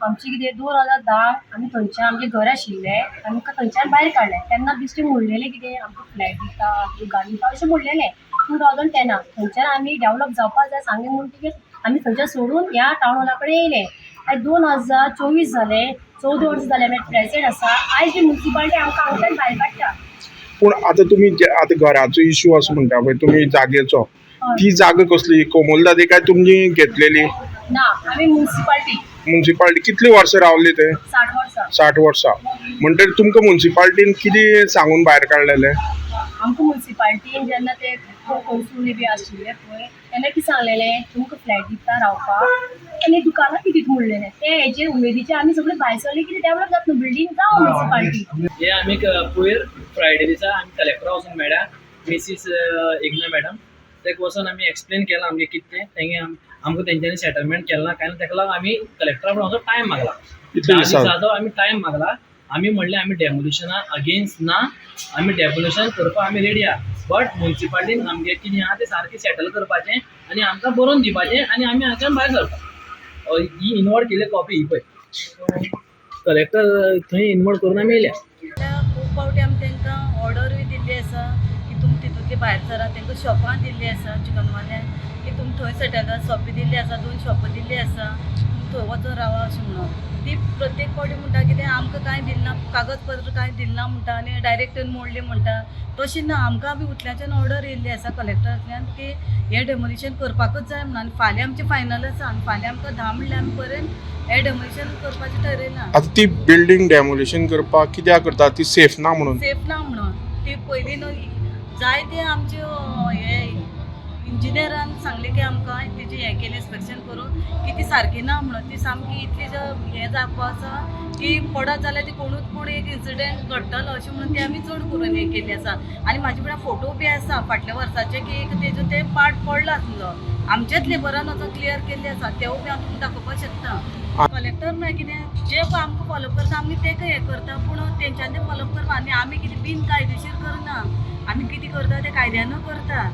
आमचे कितें 2010 आमी थंयच्यान आमचें घर आशिल्लें आमकां थंयच्यान भायर काडलें तेन्ना बेश्टें म्हणलेलें कितें आमकां फ्लॅट दिता गाडी दिता अशें म्हणलेलें 2010 थंयच्यान आमी डेवलप जावपाक जाय सांगलें म्हणटकीर आमी थंयच्यान सोडून ह्या टावन हॉला कडेन येयले आयज 2024 जालें 14 वर्सां जालें आमी प्रेजेंट आसा आयज ती म्युन्सिपालिटी आमकां हांगाच्यान भायर काडटा. पूण आतां तुमी आतां घराचो इश्यू असो म्हणटा पळय तुमी जागेचो ती जागा कसली कोमलदादी काय तुमची घेतलेली? ना आमी म्युन्सिपालिटी कितली वर्सां रावली ते? 60 वर्सां. 60 वर्सां म्हणटकीर तुमकां म्युन्सिपालिटीन कितें सांगून भायर काडलेलें? आमकां म्युन्सिपालिटीन जेन्ना ते कौन्सिल बी आशिल्ले पळय तेन्ना कितें सांगलेलें तुमकां फ्लॅट दिता रावपाक आनी दुकानां कितें म्हणलेलें ते हेजे उमेदीचे आमी सगळे भायर सरले कितें डेवलप जाता न्हू बिल्डींग जावं म्युन्सिपालिटी. हे आमी पयर फ्रायडे दिसा आमी कलेक्टरा वचून मेळ्ळ्या मिसीस इग्ना मॅडम तेका वचून आमी एक्सप्लेन केलां आमगे कितें तेंगे आमकां तेंच्यांनी सेटलमेंट केलें ना काय तेका लागून आमी कलेक्टरा कडेन वचून टायम मागला. कितले दिसां? दिसाचो आमी टायम मागला. आमी म्हणलें आमी डेमोलिशना अगेन्स्ट ना आमी डेमोलिशन करपाक आमी रेडी आहा बट म्युन्सिपालिटीन आमगे कितें आहा तें सारकें सेटल करपाचें आनी आमकां बरोवन दिवपाचें आनी आमी हांगाच्यान भायर सरता ही इनवर्ट केली कॉपी ही पळय कलेक्टर थंय इनवर्ट करून आमी येयल्या. खूब फावटी आमी तांकां ऑर्डरूय दिल्ली आसा की तुमी तितूंतली भायर सरा तांकां शॉपां दिल्लीं आसा चिकनवाल्यान की तुमी थंय सेटल शॉपी दिल्ली आसा 2 शॉपां दिल्ली आसा थंय वचून रावा अशें म्हणून ती प्रत्येक फावटी म्हणटा कितें आमकां कांय दिलना कागदपत्र कांय दिलना म्हणटा आनी डायरेक्ट मोडली म्हणटा तशी ना आमकां बी उतल्याच्यान ऑर्डर येयल्ली आसा कलेक्टरांतल्यान की हें डेमोलिशन करपाकूच जाय म्हणून आनी फाल्यां आमचें फायनल आसा आनी फाल्यां आमकां 10 म्हणल्यार आमी पर्यंत हें डेमोलिशन करपाचें ठरयलां. आतां ती बिल्डींग डेमोलिशन करपाक कित्याक करता ती सेफ ना म्हणून? सेफ ना म्हणून ती पयलीं जायते आमच्यो हे इंजिनियरान सांगलें की आमकां तेजें हें केलें इन्स्पेक्शन करून की ती सारकी ना म्हणून ती सामकी इतली हें जावपा आसा की पडत जाल्यार ती कोण एक इन्सिडेंट घडटलो अशें म्हणून ती आमी चड करून हें केली आसा आनी म्हाजे कडेन फोटो बी आसा फाटल्या वर्साचे की एक तेजो ते पार्ट पडलो आसलो आमचेच लेबरान वचून क्लियर केल्ले आसा तेवूय बी हांव तुमकां दाखोवपाक शकता. कलेक्टर म्हळ्यार कितें जे आमकां फॉलो करता आमी तेका हें करता पूण तेंच्यांनी फॉलो करता आनी आमी कितें बिन कायदेशीर करना आमी कितें करता तें कायद्यान करता.